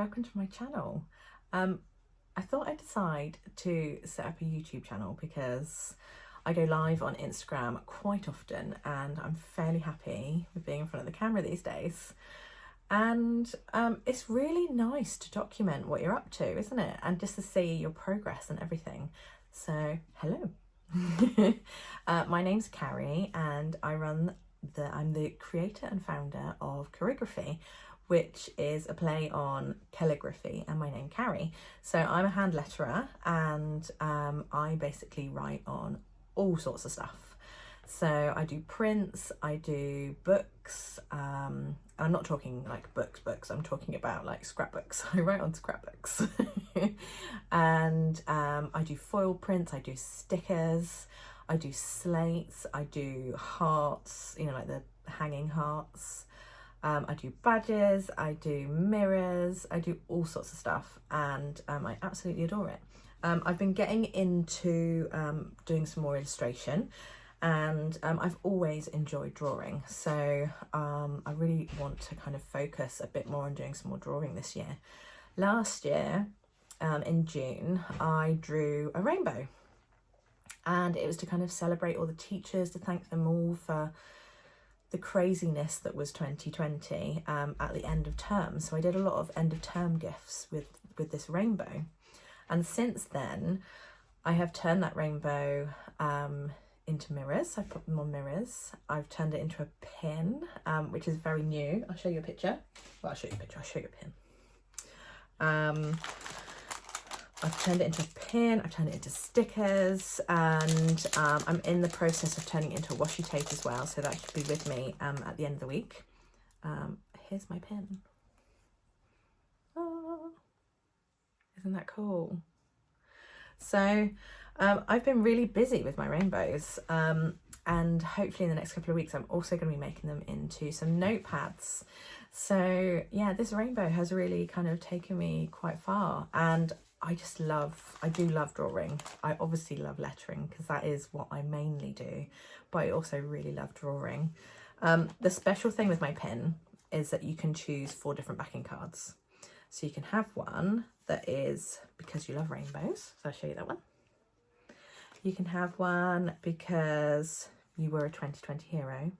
welcome to my channel. I thought I'd decide to set up a YouTube channel because I go live on Instagram quite often and I'm fairly happy with being in front of the camera these days. And it's really nice to document what you're up to, isn't it? And just to see your progress and everything. So, hello. My name's Carrie and I'm the creator and founder of Carriegraphy, which is a play on calligraphy and my name Carrie. So I'm a hand letterer and I basically write on all sorts of stuff. So I do prints, I do books, I'm not talking like books, I'm talking about like scrapbooks. I write on scrapbooks. And I do foil prints, I do stickers, I do slates, I do hearts, you know, like the hanging hearts. I do badges, I do mirrors, I do all sorts of stuff, and I absolutely adore it. I've been getting into doing some more illustration, and I've always enjoyed drawing, so I really want to kind of focus a bit more on doing some more drawing this year. Last year, in June, I drew a rainbow, and it was to kind of celebrate all the teachers, to thank them all for the craziness that was 2020 at the end of term. So I did a lot of end of term gifts with this rainbow. And since then, I have turned that rainbow into mirrors. I've put them on mirrors. I've turned it into a pin, which is very new. I'll show you a picture. Well, I'll show you a picture, I'll show you a pin. I've turned it into a pin, I've turned it into stickers, and I'm in the process of turning it into a washi tape as well, so that should be with me at the end of the week. Here's my pin. Oh, isn't that cool? So I've been really busy with my rainbows, and hopefully in the next couple of weeks I'm also going to be making them into some notepads. So yeah, this rainbow has really kind of taken me quite far, and I do love drawing. I obviously love lettering because that is what I mainly do, but I also really love drawing. The special thing with my pin is that you can choose 4 different backing cards. So you can have one that is because you love rainbows, so I'll show you that one. You can have one because you were a 2020 hero.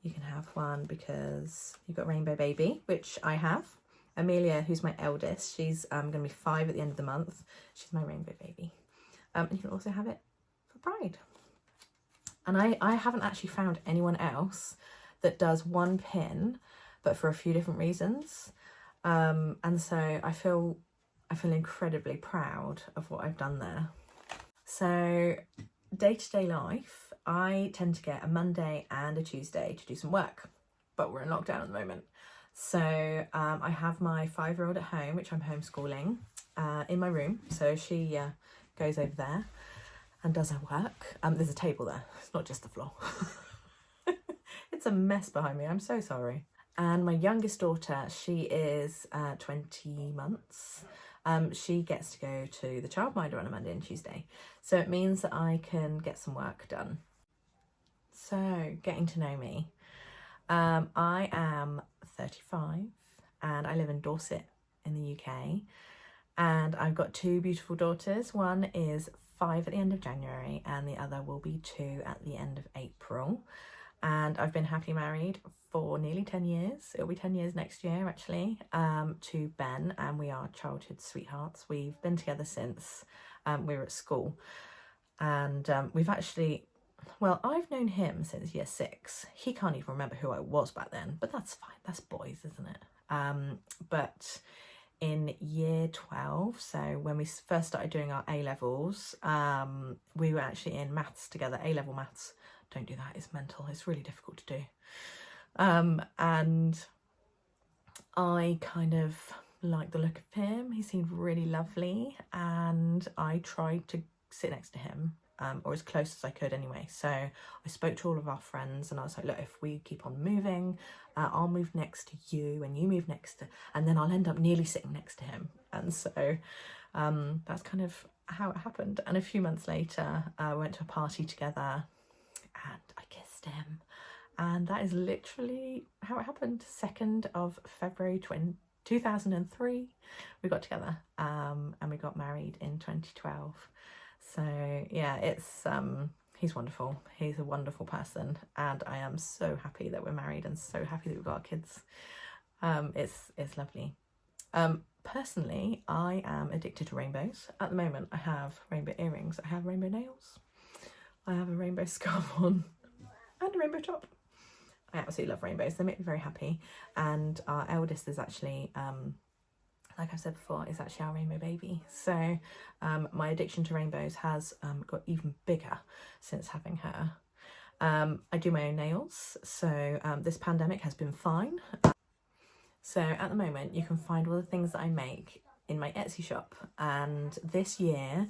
You can have one because you've got Rainbow Baby, which I have. Amelia, who's my eldest, she's going to be 5 at the end of the month. She's my rainbow baby. And you can also have it for Pride. And I haven't actually found anyone else that does one pin, but for a few different reasons. And so I feel incredibly proud of what I've done there. So day-to-day life, I tend to get a Monday and a Tuesday to do some work, but we're in lockdown at the moment. So I have my 5-year-old at home, which I'm homeschooling, in my room. So she goes over there and does her work. There's a table there, it's not just the floor. It's a mess behind me, I'm so sorry. And my youngest daughter, she is 20 months. She gets to go to the childminder on a Monday and Tuesday. So it means that I can get some work done. So getting to know me. I am 35 and I live in Dorset in the UK, and I've got 2 beautiful daughters. One is 5 at the end of January and the other will be 2 at the end of April. And I've been happily married for nearly 10 years. It'll be 10 years next year actually, to Ben, and we are childhood sweethearts. We've been together since we were at school, and we've actually, well, I've known him since year 6. He can't even remember who I was back then, but that's fine. That's boys, isn't it? But in year 12, so when we first started doing our A-levels, we were actually in maths together, A-level maths. Don't do that, it's mental. It's really difficult to do. And I kind of liked the look of him. He seemed really lovely, and I tried to sit next to him. Or as close as I could anyway. So I spoke to all of our friends and I was like, look, if we keep on moving, I'll move next to you and you move next to, and then I'll end up nearly sitting next to him. And so that's kind of how it happened. And a few months later, we went to a party together and I kissed him. And that is literally how it happened. 2nd of February 2003 we got together, and we got married in 2012. So yeah, it's he's wonderful. He's a wonderful person, and I am so happy that we're married and so happy that we've got kids. It's lovely. Personally, I am addicted to rainbows. At the moment, I have rainbow earrings, I have rainbow nails, I have a rainbow scarf on, and a rainbow top. I absolutely love rainbows. They make me very happy. And our eldest is actually, like I've said before, is actually our rainbow baby. So my addiction to rainbows has got even bigger since having her. I do my own nails. So this pandemic has been fine. So at the moment, you can find all the things that I make in my Etsy shop. And this year,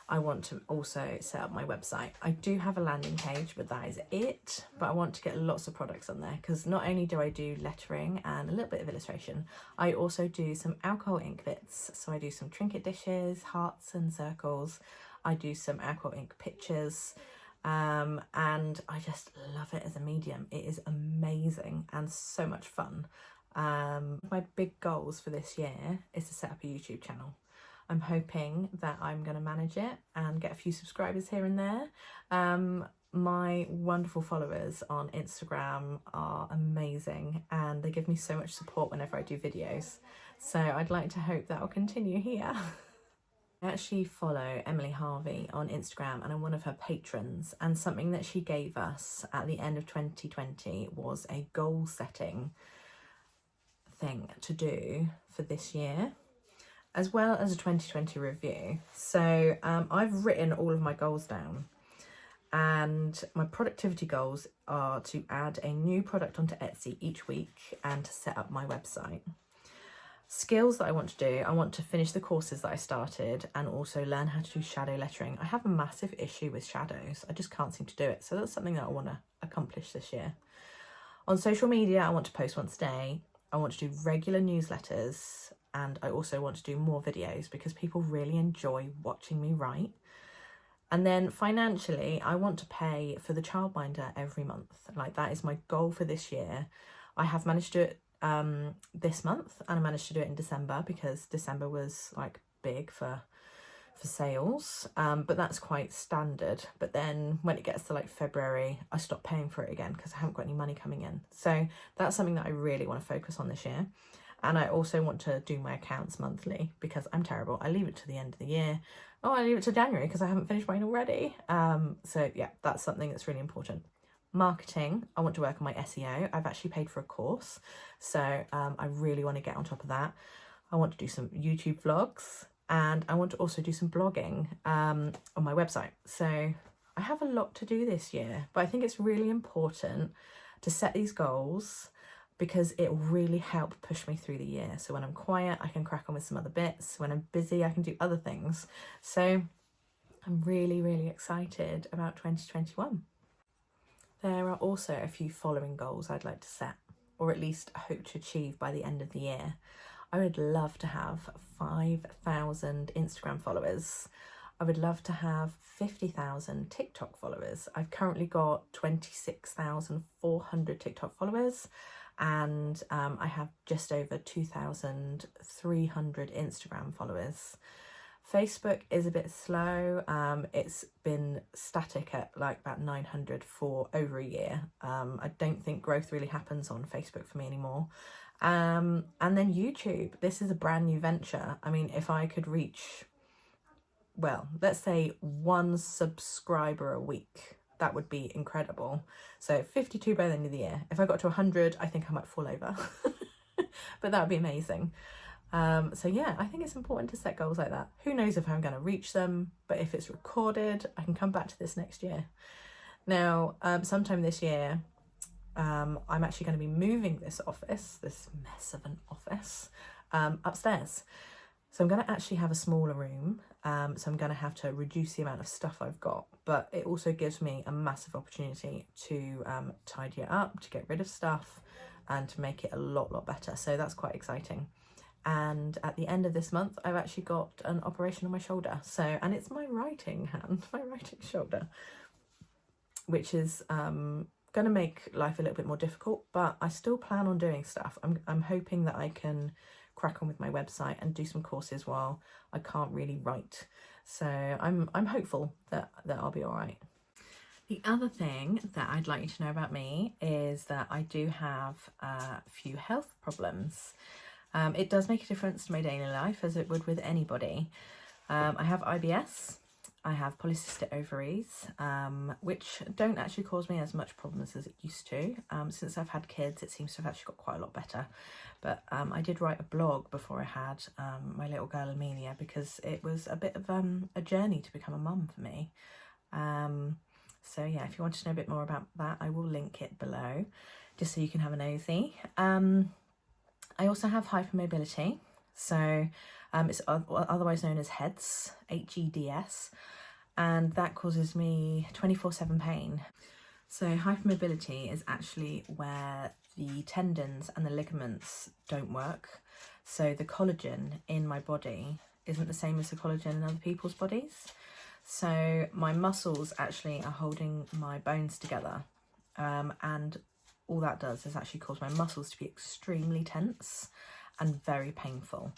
I want to also set up my website. I do have a landing page, but that is it. But I want to get lots of products on there, because not only do I do lettering and a little bit of illustration, I also do some alcohol ink bits. So I do some trinket dishes, hearts and circles. I do some alcohol ink pictures. And I just love it as a medium. It is amazing and so much fun. My big goals for this year is to set up a YouTube channel. I'm hoping that I'm going to manage it and get a few subscribers here and there. My wonderful followers on Instagram are amazing, and they give me so much support whenever I do videos. So I'd like to hope that will continue here. I actually follow Emily Harvey on Instagram, and I'm one of her patrons, and something that she gave us at the end of 2020 was a goal setting thing to do for this year, as well as a 2020 review. So I've written all of my goals down, and my productivity goals are to add a new product onto Etsy each week and to set up my website. Skills that I want to do, I want to finish the courses that I started and also learn how to do shadow lettering. I have a massive issue with shadows. I just can't seem to do it. So that's something that I want to accomplish this year. On social media, I want to post once a day. I want to do regular newsletters, and I also want to do more videos because people really enjoy watching me write. And then financially, I want to pay for the childminder every month. Like, that is my goal for this year. I have managed to do it this month, and I managed to do it in December because December was like big for sales, but that's quite standard. But then when it gets to like February, I stop paying for it again because I haven't got any money coming in. So that's something that I really want to focus on this year. And I also want to do my accounts monthly because I'm terrible. I leave it to the end of the year. Oh, I leave it to January because I haven't finished mine already. So yeah, that's something that's really important. Marketing, I want to work on my SEO. I've actually paid for a course, so I really want to get on top of that. I want to do some YouTube vlogs, and I want to also do some blogging on my website. So I have a lot to do this year, but I think it's really important to set these goals because it will really help push me through the year. So when I'm quiet, I can crack on with some other bits. When I'm busy, I can do other things. So I'm really, really excited about 2021. There are also a few following goals I'd like to set, or at least hope to achieve by the end of the year. I would love to have 5,000 Instagram followers. I would love to have 50,000 TikTok followers. I've currently got 26,400 TikTok followers, and I have just over 2,300 Instagram followers. Facebook is a bit slow. It's been static at like about 900 for over a year. I don't think growth really happens on Facebook for me anymore. And then YouTube, this is a brand new venture. I mean, if I could reach, well, let's say 1 subscriber a week, that would be incredible. So 52 by the end of the year. If I got to 100, I think I might fall over, but that would be amazing. So yeah, I think it's important to set goals like that. Who knows if I'm going to reach them, but if it's recorded, I can come back to this next year. Now, sometime this year, I'm actually going to be moving this office, this mess of an office, upstairs. So I'm going to actually have a smaller room. So I'm going to have to reduce the amount of stuff I've got, but it also gives me a massive opportunity to tidy it up, to get rid of stuff, and to make it a lot better. So that's quite exciting. And at the end of this month, I've actually got an operation on my shoulder. So, and it's my writing hand, my writing shoulder, which is going to make life a little bit more difficult, but I still plan on doing stuff. I'm hoping that I can crack on with my website and do some courses while I can't really write. So I'm hopeful that I'll be all right. The other thing that I'd like you to know about me is that I do have a few health problems. It does make a difference to my daily life, as it would with anybody. I have IBS, I have polycystic ovaries, which don't actually cause me as much problems as it used to. Since I've had kids, it seems to have actually got quite a lot better. But I did write a blog before I had my little girl Amelia, because it was a bit of a journey to become a mum for me. So yeah, if you want to know a bit more about that, I will link it below, just so you can have a nosy. I also have hypermobility, so it's otherwise known as hEDS, hEDS, and that causes me 24/7 pain. So hypermobility is actually where the tendons and the ligaments don't work. So the collagen in my body isn't the same as the collagen in other people's bodies. So my muscles actually are holding my bones together, and all that does is actually cause my muscles to be extremely tense and very painful.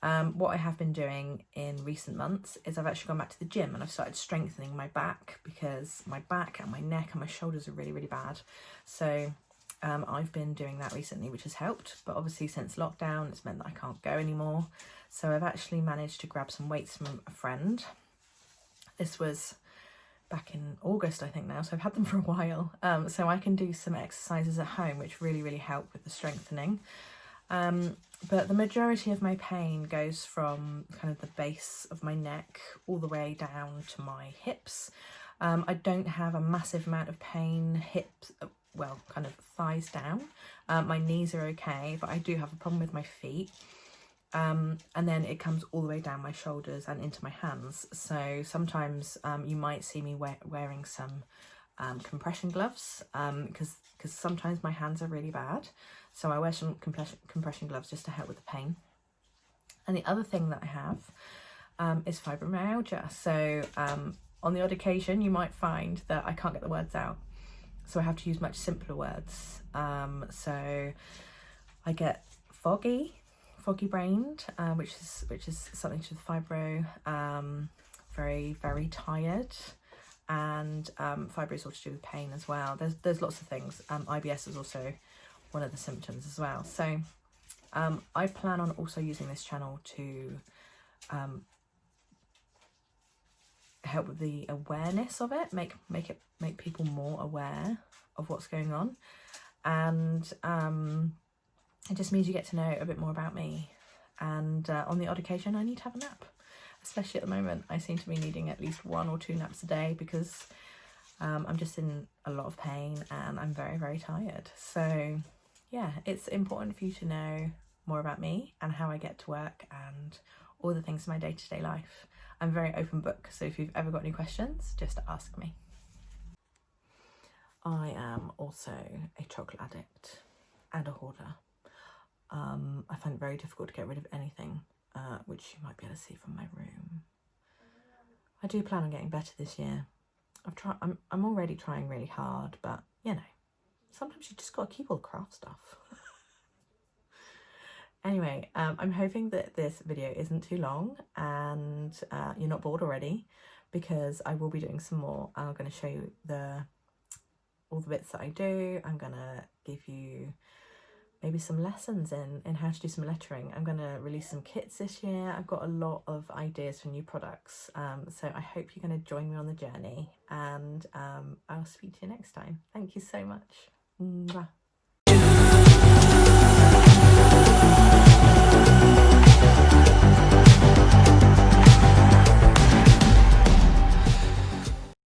What I have been doing in recent months is I've actually gone back to the gym and I've started strengthening my back, because my back and my neck and my shoulders are really, really bad. So I've been doing that recently, which has helped. But obviously since lockdown, it's meant that I can't go anymore. So I've actually managed to grab some weights from a friend. This was back in August, I think now, so I've had them for a while. So I can do some exercises at home, which really, really help with the strengthening. But the majority of my pain goes from kind of the base of my neck all the way down to my hips. I don't have a massive amount of pain, hips, well, kind of thighs down. My knees are okay, but I do have a problem with my feet. And then it comes all the way down my shoulders and into my hands. So sometimes you might see me wearing some compression gloves, because sometimes my hands are really bad. So I wear some compression gloves just to help with the pain. And the other thing that I have is fibromyalgia. So on the odd occasion, you might find that I can't get the words out. So I have to use much simpler words. So I get foggy brained, which is something to do with fibro, very, very tired, and fibro is also to do with pain as well. There's lots of things. IBS is also one of the symptoms as well. So I plan on also using this channel to help with the awareness of it, make people more aware of what's going on, and it just means you get to know a bit more about me. And on the odd occasion, I need to have a nap. Especially at the moment, I seem to be needing at least 1 or 2 naps a day, because I'm just in a lot of pain and I'm very, very tired. So yeah, it's important for you to know more about me and how I get to work and all the things in my day-to-day life. I'm a very open book, so if you've ever got any questions, just ask me. I am also a chocolate addict and a hoarder. I find it very difficult to get rid of anything, which you might be able to see from my room. I do plan on getting better this year. I'm already trying really hard, but you know, sometimes you just got to keep all the craft stuff. Anyway, I'm hoping that this video isn't too long and you're not bored already, because I will be doing some more. I'm going to show you all the bits that I do. I'm going to give you maybe some lessons in how to do some lettering. I'm going to release some kits this year. I've got a lot of ideas for new products. So I hope you're going to join me on the journey, and I'll speak to you next time. Thank you so much. Mwah.